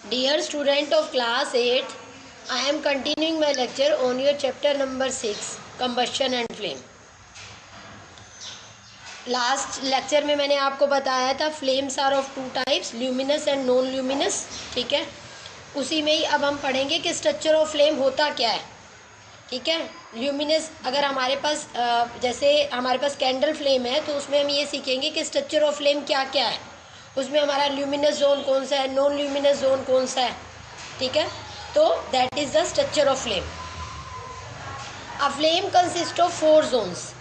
Dear student of class 8, I am continuing my lecture on your chapter number 6, combustion and flame. Last lecture में मैंने आपको बताया था flames are of two types, luminous and non luminous. ठीक है, उसी में ही अब हम पढ़ेंगे कि स्ट्रक्चर ऑफ फ्लेम होता क्या है. ठीक है, ल्यूमिनस अगर हमारे पास जैसे हमारे पास कैंडल फ्लेम है तो उसमें हम ये सीखेंगे कि स्ट्रक्चर ऑफ फ्लेम क्या क्या है. उसमें हमारा ल्यूमिनस जोन कौन सा है, नॉन ल्यूमिनस जोन कौन सा है. ठीक है, तो that is the structure of flame. A flame consist of 4 zones.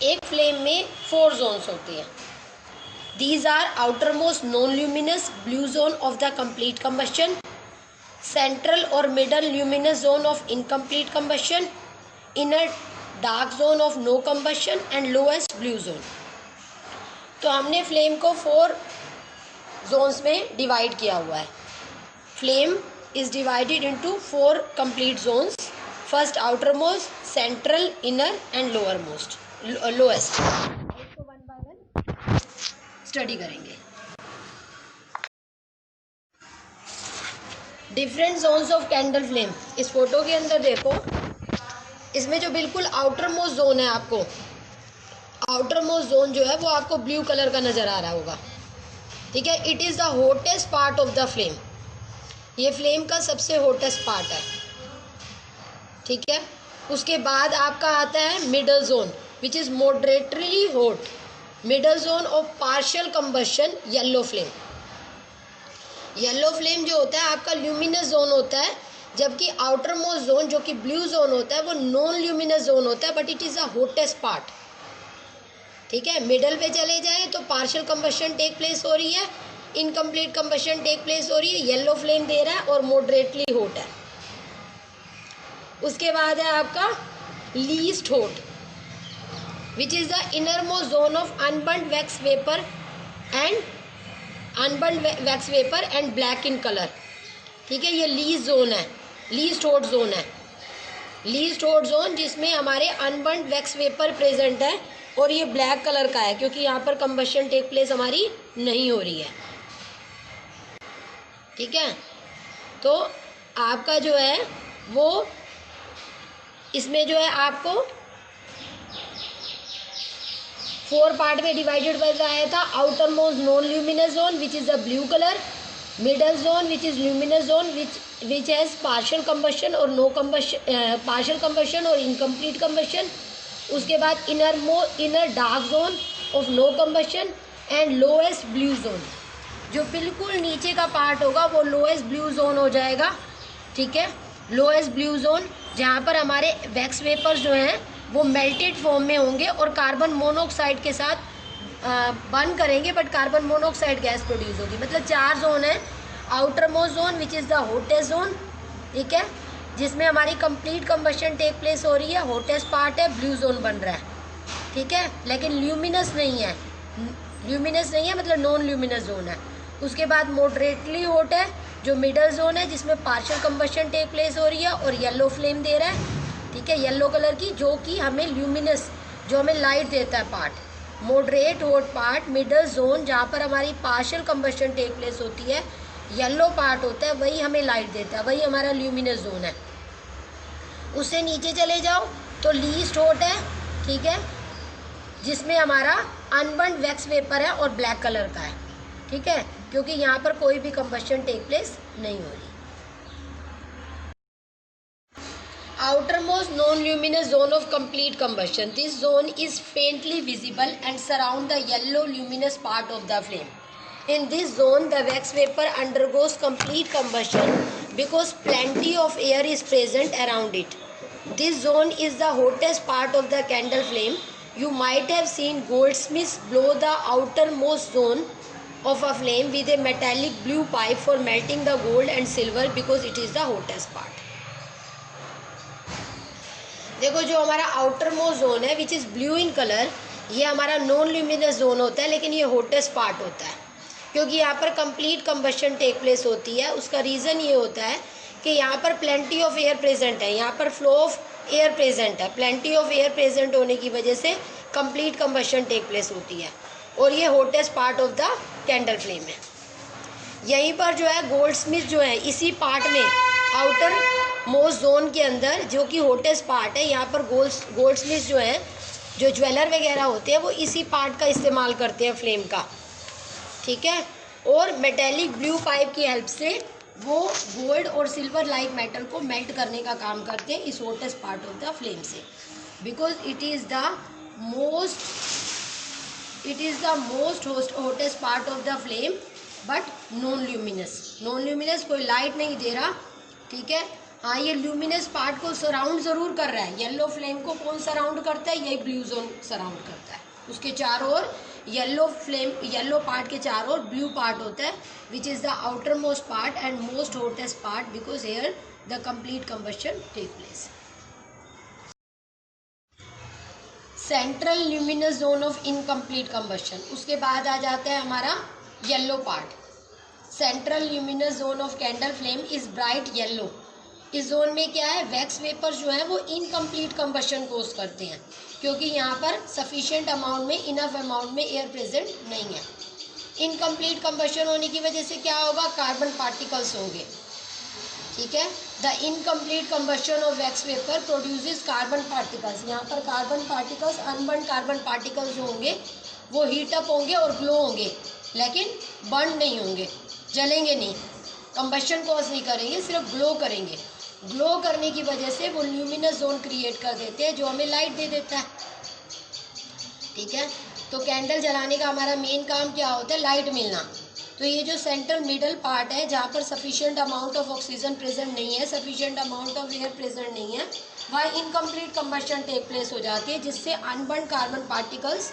एक फ्लेम में 4 जोन्स होती हैं. These are outer most non luminous blue zone of the complete combustion, central और middle luminous zone of incomplete combustion, inner dark zone of no combustion and lowest blue zone. तो हमने flame को 4 Jones में divide किया हुआ है. Flame is divided into 4 complete zones. First outer most, central, inner and lower most, lowest. इसको one by one study करेंगे. Different zones of candle flame. इस फोटो के अंदर देखो, इसमें जो बिल्कुल आउटर मोस्ट जोन है, आपको आउटर मोस्ट जोन जो है वो आपको ब्लू कलर का नजर आ रहा होगा. ठीक है, it is the hottest part of the flame. ये फ्लेम का सबसे हॉटेस्ट पार्ट है. ठीक है, उसके बाद आपका आता है middle zone which is moderately hot. Middle zone of partial combustion, yellow flame. Yellow flame जो होता है आपका ल्यूमिनस जोन होता है, जबकि आउटर मोस्ट जोन जो कि ब्लू जोन होता है वो नॉन ल्यूमिनस जोन होता है, but it is the hottest part. ठीक है, मिडल पे चले जाएं तो पार्शियल कंबशन टेक प्लेस हो रही है, इनकम्प्लीट कंबशन टेक प्लेस हो रही है, येलो फ्लेम दे रहा है और मॉडरेटली हॉट है. उसके बाद है आपका least hot which is the inner most zone of unburned wax vapour and wax vapour and black in colour. ठीक है, ये लीस्ट जोन है, लीस्ट हॉट जोन है. लीस्ट हॉट जोन जिसमें हमारे अनबर्न्ड वैक्स वेपर प्रेजेंट है और ये ब्लैक कलर का है क्योंकि यहाँ पर कंबशन टेक प्लेस हमारी नहीं हो रही है. ठीक है, तो आपका जो है वो इसमें जो है आपको 4 पार्ट में डिवाइडेड बताया था. Outer most non luminous zone which is the blue colour, middle zone which is luminous zone which has partial combustion और नो कंबशन, पार्शियल कंबशन और इनकम्प्लीट कंबशन. उसके बाद inner dark zone of no combustion and lowest blue zone. जो बिल्कुल नीचे का part होगा वो लोएस्ट ब्लू जोन हो जाएगा. ठीक है, लोएस्ट ब्लू जोन जहाँ पर हमारे वैक्स वेपर्स जो हैं वो मेल्टेड फॉर्म में होंगे और कार्बन मोनोऑक्साइड के साथ बर्न करेंगे, but carbon monoxide gas produce होगी. मतलब 4 जोन है. Outer most zone which is the hottest zone. ठीक है, जिसमें हमारी कंप्लीट कंबशन टेक प्लेस हो रही है, हॉटेस्ट पार्ट है, ब्लू जोन बन रहा है. ठीक है, लेकिन ल्यूमिनस नहीं है, ल्यूमिनस नहीं है मतलब नॉन ल्यूमिनस जोन है. उसके बाद मॉडरेटली हॉट है जो मिडल जोन है जिसमें पार्शियल कंबशन टेक प्लेस हो रही है और येलो फ्लेम दे रहा है. ठीक है, येलो कलर की, जो कि हमें ल्यूमिनस, जो हमें लाइट देता है part. Moderate hot part, middle zone जहाँ पर हमारी पार्शियल कंबशन टेक प्लेस होती है, येलो पार्ट होता है, वही हमें लाइट देता है, वही हमारा ल्यूमिनस जोन है. उससे नीचे चले जाओ तो लीस्ट हॉट है. ठीक है, जिसमें हमारा अनबर्न्ड वैक्स वेपर है और ब्लैक कलर का है. ठीक है, क्योंकि यहाँ पर कोई भी कंबशन टेक प्लेस नहीं हो रही. Outermost non-luminous zone of complete combustion. This zone is faintly visible and surround the yellow luminous part of the flame. In this zone, the wax vapor undergoes complete combustion because plenty of air is present around it. This zone is the hottest part of the candle flame. You might have seen goldsmiths blow the outermost zone of a flame with a metallic blue pipe for melting the gold and silver because it is the hottest part. देखो, जो हमारा outer most zone है which is blue in colour, ये हमारा non luminous zone होता है, लेकिन ये हॉटेस्ट पार्ट होता है क्योंकि यहाँ पर कंप्लीट कंबशन टेक प्लेस होती है. उसका रीज़न ये होता है कि यहाँ पर प्लेंटी ऑफ एयर प्रेजेंट है, यहाँ पर फ्लो ऑफ एयर प्रेजेंट है. प्लेंटी ऑफ एयर प्रेजेंट होने की वजह से कंप्लीट कंबशन टेक प्लेस होती है और ये hottest part of the candle flame है. यहीं पर जो है गोल्डस्मिथ जो है इसी पार्ट में आउटर मोस्ट जोन के अंदर जो कि हॉटेस्ट पार्ट है, यहाँ पर गोल्डस्मिथ जो है जो ज्वेलर वगैरह होते हैं वो इसी पार्ट का इस्तेमाल करते हैं फ्लेम का, ठीक है। और मेटेलिक ब्लू पाइप की हेल्प से वो गोल्ड और सिल्वर लाइक मेटल को मेल्ट करने का काम करते हैं इस hottest part of the flame से, because it is the most hottest part of the flame but non luminous कोई लाइट नहीं दे रहा, ठीक है। हाँ, ये ल्यूमिनस पार्ट को सराउंड ज़रूर कर रहा है। येलो फ्लेम को कौन सराउंड करता है? यही ब्लू जोन सराउंड करता है। उसके चारों ओर येलो पार्ट के चारों ओर ब्लू पार्ट होता है which is the outer most part and most hottest part because here the complete combustion take place. Central luminous zone of incomplete combustion, उसके बाद आ जाता है हमारा yellow part. Central luminous zone of candle flame is bright yellow. इस zone में क्या है, वैक्स वेपर जो है वो इनकम्प्लीट कंबशन कोज करते हैं क्योंकि यहाँ पर सफिशिएंट अमाउंट में, इनफ अमाउंट में एयर प्रेजेंट नहीं है। इनकम्प्लीट कंबशन होने की वजह से क्या होगा, कार्बन पार्टिकल्स होंगे, ठीक है। The incomplete combustion of wax vapour produces carbon particles. यहाँ पर carbon particles, unburn carbon particles जो होंगे वो हीटअप होंगे और ग्लो होंगे, लेकिन बर्न नहीं होंगे, जलेंगे नहीं, कंबशन कॉज नहीं करेंगे, सिर्फ ग्लो करेंगे। ग्लो करने की वजह से वो ल्यूमिनस जोन क्रिएट कर देते हैं जो हमें लाइट दे देता है, ठीक है। तो कैंडल जलाने का हमारा मेन काम क्या होता है, लाइट मिलना। तो ये जो सेंट्रल मिडल पार्ट है जहाँ पर sufficient amount of oxygen present नहीं है, sufficient amount of air present नहीं है, वहाँ इनकम्प्लीट कंबशन टेक प्लेस हो जाती है जिससे अनबर्न कार्बन पार्टिकल्स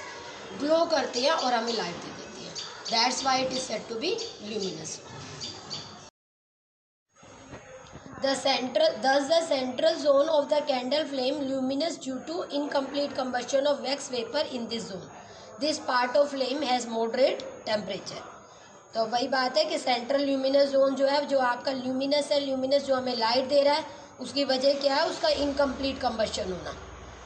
ग्लो करते हैं और हमें लाइट दे देती है। That's why it is said to be luminous. The central zone of the candle flame luminous due to incomplete combustion of wax vapor in this zone. This part of flame has moderate temperature. तो वही बात है कि central luminous zone जो है, जो आपका luminous है, ल्यूमिनस जो हमें लाइट दे रहा है, उसकी वजह क्या है, उसका इनकम्प्लीट कंबशन होना,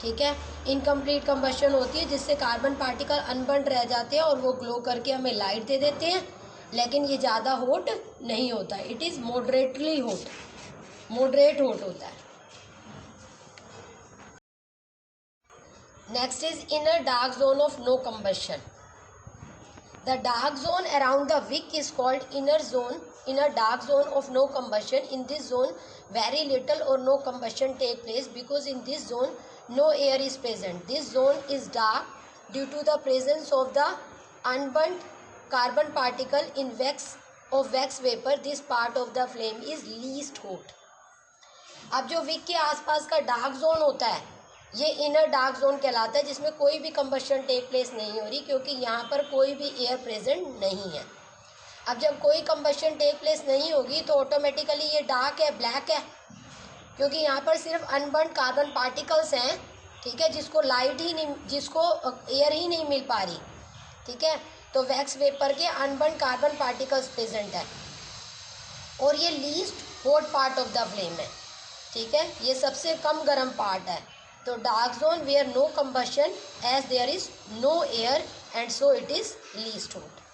ठीक है। इनकम्प्लीट कंबशन होती है जिससे कार्बन पार्टिकल अनबर्न रह जाते हैं और वो ग्लो करके हमें लाइट दे देते हैं, लेकिन ये ज़्यादा हॉट नहीं होता, it is moderately hot, moderate hot होता है। Next is inner dark zone of no combustion. The dark zone around the wick is called inner zone, inner dark zone of no combustion. In this zone very little or no combustion take place because in this zone no air is present. This zone is dark due to the presence of the unburnt carbon particle in wax vapor. This part of the flame is least hot. अब जो Wick के आसपास का dark zone होता है ये inner dark zone कहलाता है जिसमें कोई भी कंबशन टेक प्लेस नहीं हो रही क्योंकि यहाँ पर कोई भी एयर प्रेजेंट नहीं है। अब जब कोई कंबशन टेक प्लेस नहीं होगी तो ऑटोमेटिकली ये डार्क है, ब्लैक है, क्योंकि यहाँ पर सिर्फ अनबर्न कार्बन पार्टिकल्स हैं, ठीक है, जिसको लाइट ही नहीं, जिसको एयर ही नहीं मिल पा रही, ठीक है। तो वैक्स वेपर के अनबर्न कार्बन पार्टिकल्स प्रेजेंट है और ये least hot part of the flame है, ठीक है, ये सबसे कम गर्म पार्ट है। तो dark zone where no combustion as there is no air and so it is least hot.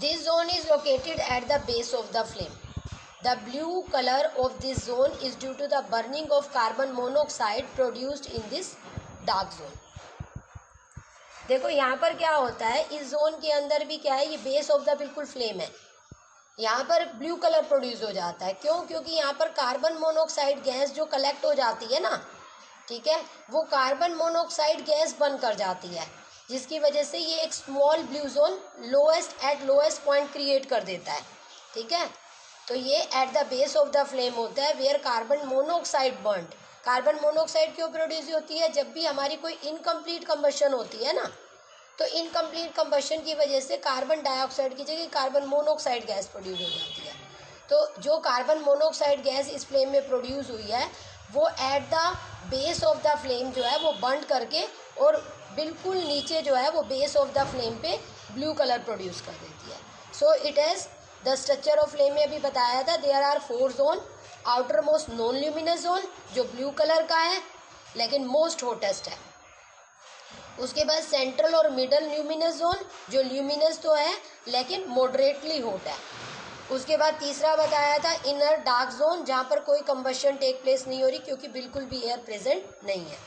This zone is located at the base of the flame. The blue color of this zone is due to the burning of carbon monoxide produced in this dark zone. देखो यहाँ पर क्या होता है, इस zone के अंदर भी क्या है, ये बेस ऑफ द बिल्कुल फ्लेम है, यहाँ पर ब्लू कलर प्रोड्यूस हो जाता है। क्यों? क्योंकि यहाँ पर कार्बन मोनोऑक्साइड गैस जो कलेक्ट हो जाती है ना, ठीक है, वो कार्बन मोनोऑक्साइड गैस बन कर जाती है जिसकी वजह से ये एक small blue zone lowest point create कर देता है, ठीक है। तो ये at the base of the flame होता है where carbon monoxide burned. Carbon monoxide क्यों प्रोड्यूस होती है? जब भी हमारी कोई इनकम्प्लीट कंबशन होती है ना, तो इनकम्प्लीट कंबशन की वजह से कार्बन डाइऑक्साइड की जगह कार्बन मोनोऑक्साइड गैस प्रोड्यूस हो जाती है। तो जो कार्बन मोनोऑक्साइड गैस इस फ्लेम में प्रोड्यूस हुई है वो eight the base of the flame जो है वो बर्न करके और बिल्कुल नीचे जो है वो बेस ऑफ द फ्लेम पे ब्लू कलर प्रोड्यूस कर देती है। So it has the structure of flame में अभी बताया था, there are 4 zone. Outer most non luminous zone जो ब्लू कलर का है लेकिन मोस्ट हॉटेस्ट है। उसके बाद सेंट्रल और मिडल ल्यूमिनस जोन, जो ल्यूमिनस तो है लेकिन मॉडरेटली हॉट है। उसके बाद तीसरा बताया था इनर डार्क जोन, जहाँ पर कोई कंबशन टेक प्लेस नहीं हो रही क्योंकि बिल्कुल भी एयर प्रेजेंट नहीं है।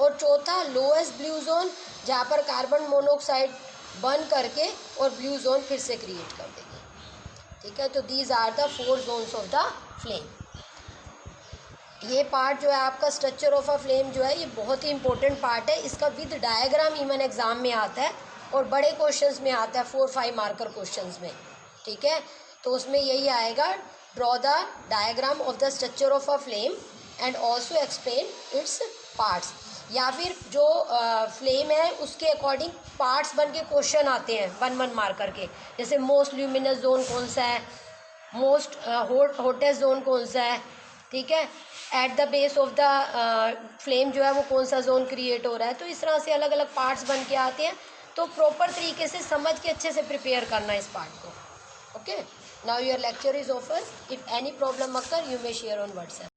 और चौथा लोएस्ट ब्लू जोन, जहाँ पर कार्बन मोनोऑक्साइड बर्न करके और ब्लू जोन फिर से क्रिएट कर देगी। ठीक है, तो these are the 4 zones of the flame. ये पार्ट जो है आपका स्ट्रक्चर ऑफ अ फ्लेम जो है ये बहुत ही इंपॉर्टेंट पार्ट है। इसका विद डायग्राम इवन एग्जाम में आता है और बड़े क्वेश्चंस में आता है, 4-5 मार्कर क्वेश्चंस में। ठीक है, तो उसमें यही आएगा, draw the diagram of the structure of a flame and also explain its parts. या फिर जो फ्लेम है उसके अकॉर्डिंग पार्ट्स बन के क्वेश्चन आते हैं 1-1 मार्कर के, जैसे मोस्ट ल्यूमिनस जोन कौन सा है, मोस्ट हॉटेस्ट जोन कौन सा है। ठीक है, eight the base of the flame जो है वो कौन सा जोन क्रिएट हो रहा है। तो इस तरह से अलग अलग पार्ट्स बन के आते हैं, तो प्रॉपर तरीके से समझ के अच्छे से प्रिपेयर करना है इस पार्ट को। Okay, now your lecture is over. If any problem occur you may share on WhatsApp.